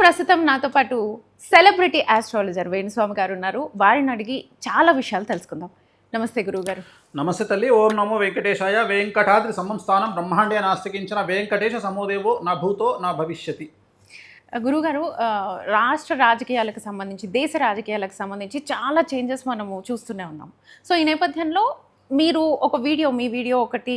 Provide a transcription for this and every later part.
ప్రస్తుతం నాతో పాటు సెలబ్రిటీ ఆస్ట్రాలజర్ వేణుస్వామి గారు ఉన్నారు. వారిని అడిగి చాలా విషయాలు తెలుసుకుందాం. నమస్తే గురువు గారు. నమస్తే తల్లి. ఓం నమో వెంకటేశాయ. వెంకటాద్రి సంస్థానం బ్రహ్మాండే నాస్తికించిన వెంకటేశ సమోదేవో నా భూతో నా భవిష్యతి. గురుగారు, రాష్ట్ర రాజకీయాలకు సంబంధించి, దేశ రాజకీయాలకు సంబంధించి చాలా చేంజెస్ మనము చూస్తూనే ఉన్నాం. సో ఈ నేపథ్యంలో మీరు మీ వీడియో ఒకటి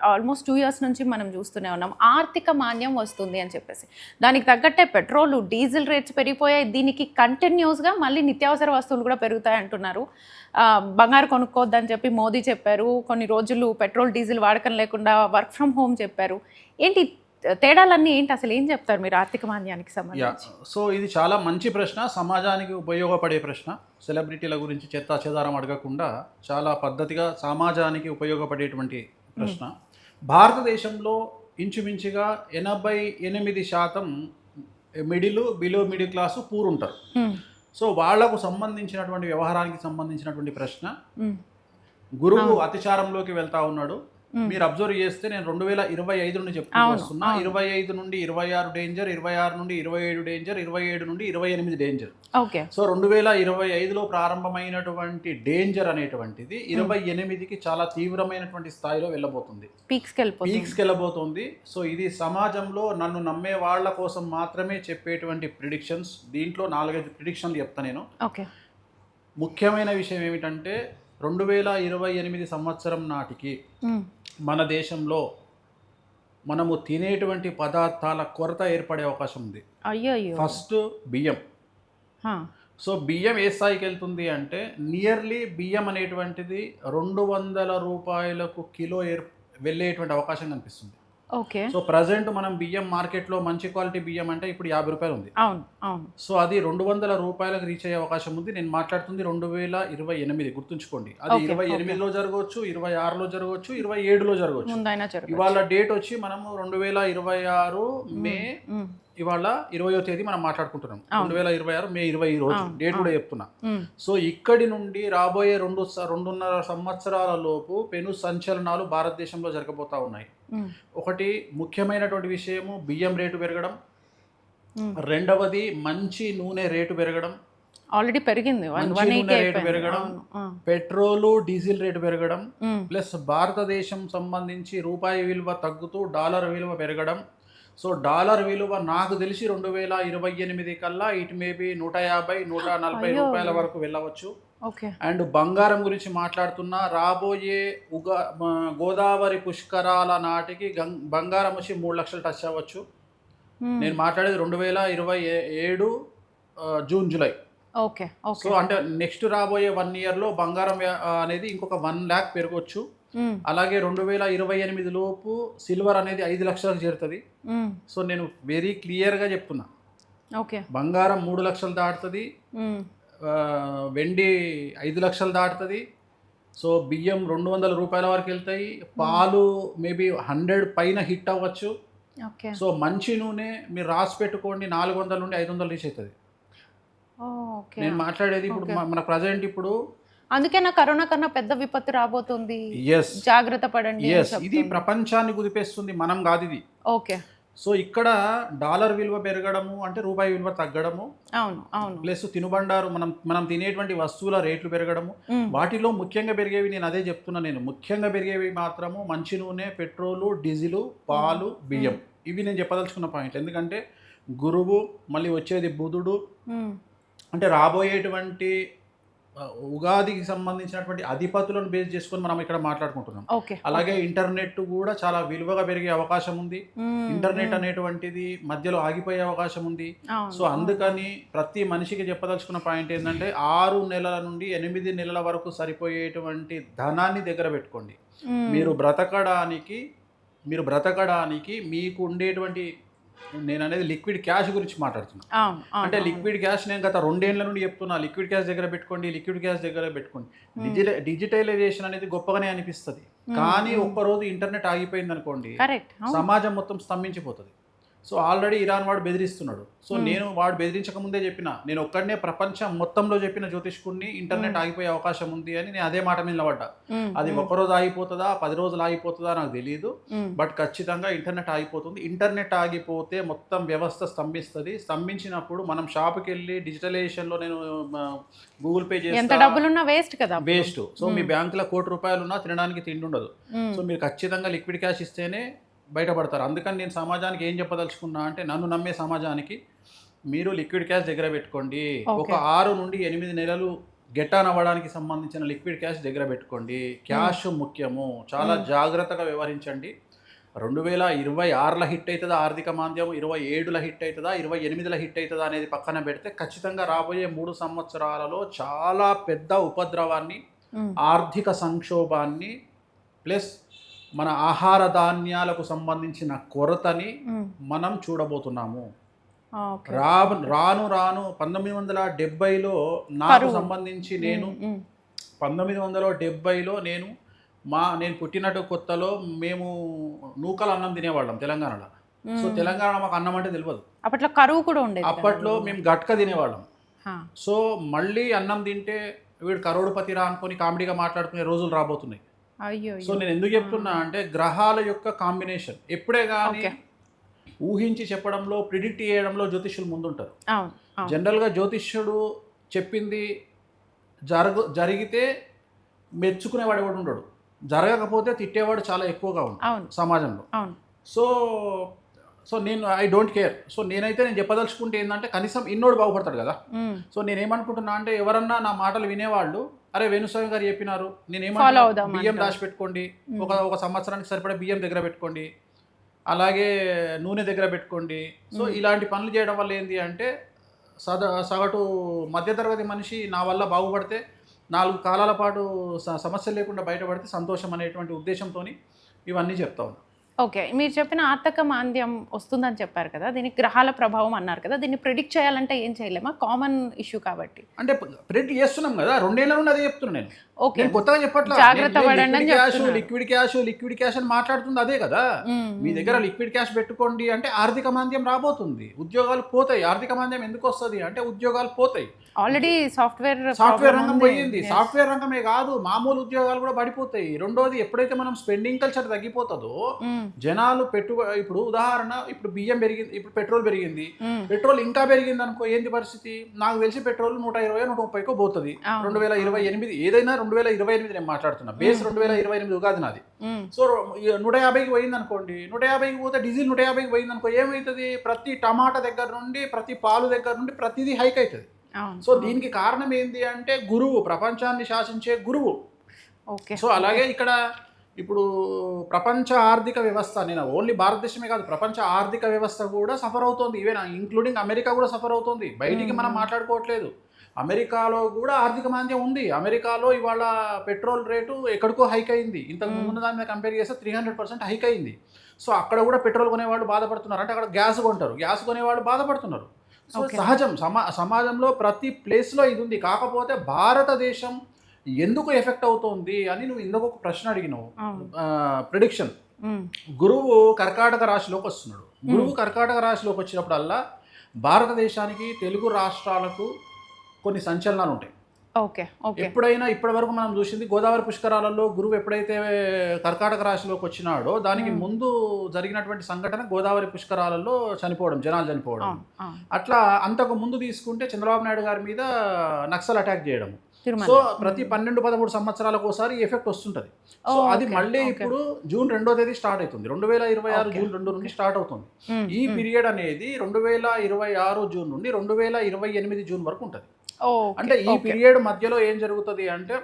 ఆల్మోస్ట్ 2 years నుంచి మనం చూస్తూనే ఉన్నాం. ఆర్థిక మాంద్యం వస్తుంది అని చెప్పేసి, దానికి తగ్గట్టే పెట్రోల్, డీజిల్ రేట్స్ పెరిగిపోయాయి. దీనికి కంటిన్యూస్గా మళ్ళీ నిత్యావసర వస్తువులు కూడా పెరుగుతాయి అంటున్నారు. బంగారు కొనుక్కోవద్దని చెప్పి మోదీ చెప్పారు. కొన్ని రోజులు పెట్రోల్, డీజిల్ వాడకం లేకుండా వర్క్ ఫ్రమ్ హోమ్ చెప్పారు. ఏంటి తేడాలన్నీ ఏంటి? అసలు ఏం చెప్తారు మీరు ఆర్థిక మాంద్యానికి సంబంధించి? సో ఇది చాలా మంచి ప్రశ్న, సమాజానికి ఉపయోగపడే ప్రశ్న. సెలబ్రిటీల గురించి చెత్తా చెదారం అడగకుండా చాలా పద్ధతిగా సమాజానికి ఉపయోగపడేటువంటి ప్రశ్న. భారతదేశంలో ఇంచుమించుగా 88% బిలో మిడిల్ క్లాసు పూర్ ఉంటారు. సో వాళ్లకు సంబంధించినటువంటి వ్యవహారానికి సంబంధించినటువంటి ప్రశ్న. గురువు అతిచారంలోకి వెళ్తా ఉన్నాడు. మీరు అబ్జర్వ్ చేస్తే నేను 2025 నుండి చెప్తూ వస్తున్నా. 25 నుండి 26 డేంజర్, 26 నుండి 27 డేంజర్, 27 నుండి 28 డేంజర్. సో 2025లో ప్రారంభమైనటువంటి డేంజర్ అనేటువంటిది 28కి చాలా తీవ్రమైనటువంటి స్థాయిలో వెళ్ళబోతుంది, పీక్స్కి వెళ్ళబోతుంది. సో ఇది సమాజంలో నన్ను నమ్మే వాళ్ళ కోసం మాత్రమే చెప్పేటువంటి ప్రిడిక్షన్స్. దీంట్లో 4-5 ప్రిడిక్షన్లు చెప్తా నేను. ముఖ్యమైన విషయం ఏమిటంటే 2028 సంవత్సరం నాటికి మన దేశంలో మనము తినేటువంటి పదార్థాల కొరత ఏర్పడే అవకాశం ఉంది. ఫస్ట్ బియ్యం. సో బియ్యం ఏ స్థాయికి వెళ్తుంది అంటే నియర్లీ బియ్యం అనేటువంటిది 200 రూపాయలకు కిలో వెళ్ళేటువంటి అవకాశం కనిపిస్తుంది. సో ప్రజెంట్ మనం బియ్యం మార్కెట్లో మంచి క్వాలిటీ బియ్యం అంటే ఇప్పుడు 50 రూపాయలు ఉంది. సో అది 200 రూపాయలకు రీచ్ అయ్యే అవకాశం ఉంది. నేను మాట్లాడుతుంది 2028, గుర్తుంచుకోండి. అది 28లో జరగవచ్చు, 26లో జరగవచ్చు, 27లో జరగవచ్చు. ఇవాళ డేట్ వచ్చి మనము 2026 మే, ఇవాళ 20వ తేదీ మనం మాట్లాడుకుంటున్నాం. 2026 మే 20 రోజు డేట్ కూడా చెప్తున్నా. సో ఇక్కడి నుండి రాబోయే 2.5 సంవత్సరాల లోపు పెను సంచలనాలు భారతదేశంలో జరగబోతా ఉన్నాయి. ఒకటి ముఖ్యమైనటువంటి విషయము బియ్యం రేటు పెరగడం. రెండవది మంచి నూనె రేటు పెరగడం. ఆల్రెడీ పెరిగింది. రేటు పెరగడం, పెట్రోలు, డీజిల్ రేటు పెరగడం, ప్లస్ భారతదేశం సంబంధించి రూపాయి విలువ తగ్గుతూ డాలర్ విలువ పెరగడం. సో డాలర్ విలువ నాకు తెలిసి 2028 కల్లా ఇట్ మేబీ 150-140 రూపాయల వరకు వెళ్ళవచ్చు. అండ్ బంగారం గురించి మాట్లాడుతున్నా, రాబోయే గోదావరి పుష్కరాల నాటికి బంగారం వచ్చి 3 లక్షలు టచ్ అవ్వచ్చు. నేను మాట్లాడేది 2027 జూన్ జూలై. సో అంటే నెక్స్ట్ రాబోయే 1 yearలో బంగారం అనేది ఇంకొక 1 lakh పెరగవచ్చు. అలాగే 2028 లోపు సిల్వర్ అనేది 5 లక్షలకు చేరుతుంది. సో నేను వెరీ క్లియర్గా చెప్తున్నా, బంగారం 3 లక్షలు దాటుతుంది, వెండి 5 లక్షలు దాటుతుంది. సో బియ్యం 200 రూపాయల వరకు వెళ్తాయి. పాలు మేబీ 100 పైన హిట్ అవ్వచ్చు. సో మంచి నూనె మీరు రాసి పెట్టుకోండి, 400 నుండి 500 రీచ్ అవుతుంది. నేను మాట్లాడేది ఇప్పుడు మన ప్రజెంట్ ఇప్పుడు. అందుకే నా కరోనా కన్నా పెద్ద విపత్తు రాబోతుంది, జాగ్రత్త పడండి. ఇది ప్రపంచాన్ని కుదిపేస్తుంది, మనం కాదు ఇది. సో ఇక్కడ డాలర్ విలువ పెరగడము అంటే రూపాయి విలువ తగ్గడము, ప్లస్ తినుబండారు మనం తినేటువంటి వస్తువుల రేట్లు పెరగడము. వాటిలో ముఖ్యంగా పెరిగేవి, నేను అదే చెప్తున్నా, నేను ముఖ్యంగా పెరిగేవి మాత్రము మంచి నూనె, పెట్రోలు, డీజిలు, పాలు, బియ్యం. ఇవి నేను చెప్పదలుచుకున్న పాయింట్. ఎందుకంటే గురువు మళ్ళీ వచ్చేది బుధుడు. అంటే రాబోయేటువంటి ఉగాదికి సంబంధించినటువంటి అధిపతులను బేస్ చేసుకొని మనం ఇక్కడ మాట్లాడుకుంటున్నాం. అలాగే ఇంటర్నెట్ కూడా చాలా విలువగా పెరిగే అవకాశం ఉంది. ఇంటర్నెట్ అనేటువంటిది మధ్యలో ఆగిపోయే అవకాశం ఉంది. సో అందుకని ప్రతి మనిషికి చెప్పదలుచుకున్న పాయింట్ ఏంటంటే 6 నెలల నుండి 8 నెలల వరకు సరిపోయేటువంటి ధనాన్ని దగ్గర పెట్టుకోండి. మీరు బ్రతకడానికి మీకు ఉండేటువంటి, నేను అనేది లిక్విడ్ క్యాష్ గురించి మాట్లాడుతున్నా. అంటే లిక్విడ్ క్యాష్ నేను గత 2 ఏళ్ల నుండి చెప్తున్నా, లిక్విడ్ క్యాష్ దగ్గర పెట్టుకోండి. డిజిటలైజేషన్ అనేది గొప్పగానే అనిపిస్తుంది, కానీ ఒక్కరోజు ఇంటర్నెట్ ఆగిపోయింది అనుకోండి, సమాజం మొత్తం స్తంభించిపోతుంది. సో ఆల్రెడీ ఇరాన్ వాడు బెదిరిస్తున్నాడు. సో నేను వాడు బెదిరించక ముందే చెప్పిన, నేను ఒక్కడనే ప్రపంచం మొత్తంలో చెప్పిన జ్యోతిష్కుడిని ఇంటర్నెట్ ఆగిపోయే అవకాశం ఉంది అని నేను అదే మాట మీద నిలబడ్డా. అది ఒక్కరోజు ఆగిపోతుందా 10 రోజులు ఆగిపోతుందా నాకు తెలియదు, బట్ ఖచ్చితంగా ఇంటర్నెట్ ఆగిపోతుంది. ఇంటర్నెట్ ఆగిపోతే మొత్తం వ్యవస్థ స్తంభిస్తుంది. స్తంభించినప్పుడు మనం షాప్కి వెళ్ళి డిజిటలైజేషన్లో నేను గూగుల్ పే ఎంత చేస్తా, డబ్బులున్నా వేస్ట్ కదా. వేస్ట్. సో మీ బ్యాంకులో ₹1,00,00,000 ఉన్నా తినడానికి తిండి ఉండదు. సో మీరు ఖచ్చితంగా లిక్విడ్ క్యాష్ ఇస్తేనే బయటపడతారు. అందుకని నేను సమాజానికి ఏం చెప్పదలుచుకున్నా అంటే, నన్ను నమ్మే సమాజానికి మీరు లిక్విడ్ క్యాష్ దగ్గర పెట్టుకోండి. ఒక 6 నుండి 8 నెలలు గెటాన్ అవ్వడానికి సంబంధించిన లిక్విడ్ క్యాష్ దగ్గర పెట్టుకోండి. క్యాష్ ముఖ్యము, చాలా జాగ్రత్తగా వ్యవహరించండి. 2026లో హిట్ అవుతుందా ఆర్థిక మాంద్యం, 27లో హిట్ అవుతుందా, 28లో హిట్ అవుతుందా అనేది పక్కన పెడితే ఖచ్చితంగా రాబోయే 3 సంవత్సరాలలో చాలా పెద్ద ఉపద్రవాన్ని, ఆర్థిక సంక్షోభాన్ని, ప్లస్ మన ఆహార ధాన్యాలకు సంబంధించిన కొరతని మనం చూడబోతున్నాము. రాను 1970లో నాకు సంబంధించి నేను 1970లో నేను పుట్టినట్టు కొత్తలో మేము నూకలు అన్నం తినేవాళ్ళం తెలంగాణలో. సో తెలంగాణ మాకు అన్నం అంటే తెలియదు. అప్పట్లో కరువు కూడా ఉండేది. అప్పట్లో మేము గట్క తినేవాళ్ళం. సో మళ్ళీ అన్నం తింటే వీడు కరోడుపతి రా అనుకొని కామెడీగా మాట్లాడుకునే రోజులు రాబోతున్నాయి. సో నేను ఎందుకు చెప్తున్నా అంటే, గ్రహాల యొక్క కాంబినేషన్ ఎప్పుడే కానీ ఊహించి చెప్పడంలో, ప్రిడిక్ట్ చేయడంలో జ్యోతిష్యులు ముందుంటారు. జనరల్గా జ్యోతిష్యుడు చెప్పింది జరిగితే మెచ్చుకునేవాడు ఎవడు ఉండడు, జరగకపోతే తిట్టేవాడు చాలా ఎక్కువగా ఉంటాడు సమాజంలో. సో నేను ఐ డోంట్ కేర్. సో నేను చెప్పదలుచుకుంటే ఏంటంటే, కనీసం ఇన్నోడు బాగుపడతాడు కదా. సో నేనేమనుకుంటున్నా అంటే, ఎవరన్నా నా మాటలు వినేవాళ్ళు, అరే వేణుస్వామి గారు చెప్పినారు, నేనేమన్నా బియ్యం దాచిపెట్టుకోండి, ఒక సంవత్సరానికి సరిపడే బియ్యం దగ్గర పెట్టుకోండి, అలాగే నూనె దగ్గర పెట్టుకోండి. సో ఇలాంటి పనులు చేయడం వల్ల ఏంటి అంటే, సగటు మధ్యతరగతి మనిషి నా వల్ల బాగుపడితే, 4 కాలాల పాటు సమస్య లేకుండా బయటపడితే సంతోషం అనేటువంటి ఉద్దేశంతో ఇవన్నీ చెప్తా ఉన్నాను. ఓకే, మీరు చెప్పిన ఆర్థిక మాంద్యం వస్తుందని చెప్పారు కదా, దీనికి గ్రహాల ప్రభావం అన్నారు కదా, దీన్ని ప్రిడిక్ట్ చేయాలంటే ఏం చేయలేమా? కామన్ ఇష్యూ కాబట్టి. అంటే ప్రిడిక్ట్ చేస్తున్నాం కదా, 2 ఏళ్ళ నుండి అదే చెప్తున్నాను నేను. ఓకే, కొత్తగా చెప్పట్లేదు. జాగ్రత్త పడండి. లిక్విడ్ క్యాష్ అని మాట్లాడుతుంది అదే కదా. మీ దగ్గర లిక్విడ్ క్యాష్ పెట్టుకోండి అంటే ఆర్థిక మాంద్యం రాబోతుంది, ఉద్యోగాలు పోతాయి. ఆర్థిక మాంద్యం ఎందుకు వస్తుంది అంటే, ఉద్యోగాలు పోతాయి. ఆల్రెడీ సాఫ్ట్వేర్ రంగం పోయింది. సాఫ్ట్వేర్ రంగమే కాదు, మామూలు ఉద్యోగాలు కూడా పడిపోతాయి. రెండోది, ఎప్పుడైతే మనం స్పెండింగ్ కల్చర్ తగ్గిపోతుందో, జనాలు ఇప్పుడు ఉదాహరణ, ఇప్పుడు బియ్యం పెరిగింది, ఇప్పుడు పెట్రోల్ పెరిగింది, పెట్రోల్ ఇంకా పెరిగింది అనుకో, ఏంది పరిస్థితి? నాకు తెలిసి పెట్రోల్ 120-130 పోతుంది 2028. ఏదైనా 2028 నేను మాట్లాడుతున్నా, బేస్ 2028 ఉగాది నాది. సో 150కి పోయింది అనుకోండి, 150కి పోతే డీజిల్ 150కి పోయింది అనుకో, ఏమవుతుంది? ప్రతి టమాటా దగ్గర నుండి, ప్రతి పాలు దగ్గర నుండి ప్రతిదీ హైక్ అవుతుంది. సో దీనికి కారణం ఏంటి అంటే, గురువు, ప్రపంచాన్ని శాసించే గురువు. సో అలాగే ఇక్కడ ఇప్పుడు ప్రపంచ ఆర్థిక వ్యవస్థ, నేను ఓన్లీ భారతదేశమే కాదు, ప్రపంచ ఆర్థిక వ్యవస్థ కూడా సఫర్ అవుతుంది. ఈవెన్ ఇంక్లూడింగ్ అమెరికా కూడా సఫర్ అవుతుంది. బయటికి మనం మాట్లాడుకోవట్లేదు, అమెరికాలో కూడా ఆర్థిక మాంద్యం ఉంది. అమెరికాలో ఇవాళ పెట్రోల్ రేటు ఎక్కడికో హైక్ అయింది, ఇంతకు ముందు దాని మీద కంపేర్ చేస్తే 300% హైక్ అయింది. సో అక్కడ కూడా పెట్రోల్ కొనేవాళ్ళు బాధపడుతున్నారు, అంటే అక్కడ గ్యాస్ కొంటారు, గ్యాస్ కొనేవాళ్ళు బాధపడుతున్నారు. సో సహజం, సమాజంలో ప్రతి ప్లేస్లో ఇది ఉంది. కాకపోతే భారతదేశం ఎందుకు ఎఫెక్ట్ అవుతుంది అని నువ్వు ఇందుకు ఒక ప్రశ్న అడిగినావు. ప్రిడిక్షన్, గురువు కర్కాటక రాశిలోకి వస్తున్నాడు. గురువు కర్కాటక రాశిలోకి వచ్చినప్పుడల్లా భారతదేశానికి, తెలుగు రాష్ట్రాలకు కొన్ని సంచలనాలు ఉంటాయి. ఎప్పుడైనా ఇప్పటి వరకు మనం చూసింది, గోదావరి పుష్కరాలలో గురువు ఎప్పుడైతే కర్కాటక రాశిలోకి వచ్చినాడో, దానికి ముందు జరిగినటువంటి సంఘటన గోదావరి పుష్కరాలలో చనిపోవడం, జనాలు చనిపోవడం. అట్లా అంతకు ముందు తీసుకుంటే చంద్రబాబు నాయుడు గారి మీద నక్సల్ అటాక్ చేయడం. సో ప్రతి 12-13 సంవత్సరాలకు ఒకసారి ఎఫెక్ట్ వస్తుంటది. సో అది మళ్ళీ ఇప్పుడు జూన్ 2వ తేదీ స్టార్ట్ అవుతుంది, 2026 జూన్ 2 నుండి స్టార్ట్ అవుతుంది. ఈ పీరియడ్ అనేది 2026 జూన్ నుండి 2028 జూన్ వరకు ఉంటుంది. అంటే ఈ పీరియడ్ మధ్యలో ఏం జరుగుతుంది అంటే,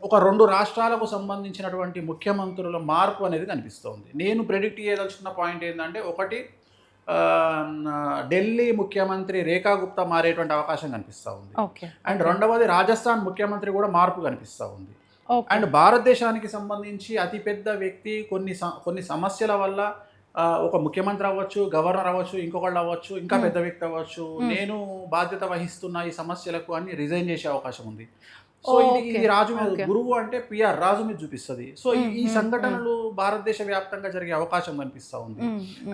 ఒక 2 రాష్ట్రాలకు సంబంధించినటువంటి ముఖ్యమంత్రుల మార్పు అనేది కనిపిస్తుంది. నేను ప్రెడిక్ట్ చేయదలుచుకున్న పాయింట్ ఏంటంటే, ఒకటి, ఢిల్లీ ముఖ్యమంత్రి రేఖా గుప్తా మారేటువంటి అవకాశం కనిపిస్తూ ఉంది. అండ్ రెండవది, రాజస్థాన్ ముఖ్యమంత్రి కూడా మార్పు కనిపిస్తూ ఉంది. అండ్ భారతదేశానికి సంబంధించి అతిపెద్ద వ్యక్తి కొన్ని సమస్యల వల్ల, ఒక ముఖ్యమంత్రి అవ్వచ్చు, గవర్నర్ అవ్వచ్చు, ఇంకొకళ్ళు అవ్వచ్చు, ఇంకా పెద్ద వ్యక్తి అవ్వచ్చు, నేను బాధ్యత వహిస్తున్న ఈ సమస్యలకు అని రిజైన్ చేసే అవకాశం ఉంది. సో ఇది రాజు మీద, గురువు అంటే పిఆర్ రాజు మీద చూపిస్తుంది. సో ఈ సంఘటనలు భారతదేశ వ్యాప్తంగా జరిగే అవకాశం కనిపిస్తూ ఉంది.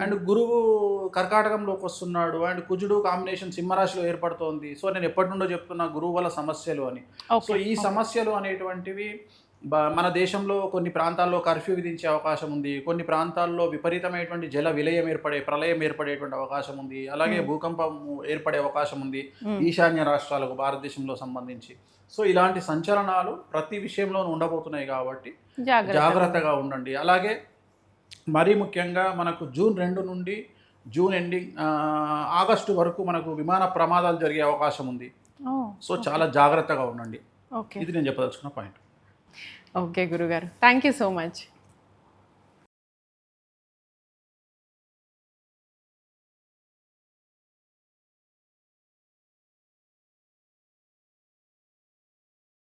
అండ్ గురువు కర్కాటకంలోకి వస్తున్నాడు అండ్ కుజుడు కాంబినేషన్ సింహరాశిలో ఏర్పడుతోంది. సో నేను ఎప్పటి నుండో చెప్తున్నా గురువు వల్ల సమస్యలు అని. సో ఈ సమస్యలు అనేటువంటివి మన దేశంలో కొన్ని ప్రాంతాల్లో కర్ఫ్యూ విధించే అవకాశం ఉంది, కొన్ని ప్రాంతాల్లో విపరీతమైనటువంటి జల విలయం ప్రళయం ఏర్పడేటువంటి అవకాశం ఉంది, అలాగే భూకంపం ఏర్పడే అవకాశం ఉంది ఈశాన్య రాష్ట్రాలకు భారతదేశంలో సంబంధించి. సో ఇలాంటి సంచలనాలు ప్రతి విషయంలోనూ ఉండబోతున్నాయి కాబట్టి జాగ్రత్తగా ఉండండి. అలాగే మరీ ముఖ్యంగా మనకు జూన్ 2 నుండి జూన్ ఎండింగ్ ఆగస్టు వరకు మనకు విమాన ప్రమాదాలు జరిగే అవకాశం ఉంది. సో చాలా జాగ్రత్తగా ఉండండి. ఇది నేను చెప్పదలుచుకున్న పాయింట్. ఓకే గురుగారు, థ్యాంక్ యూ సో మచ్.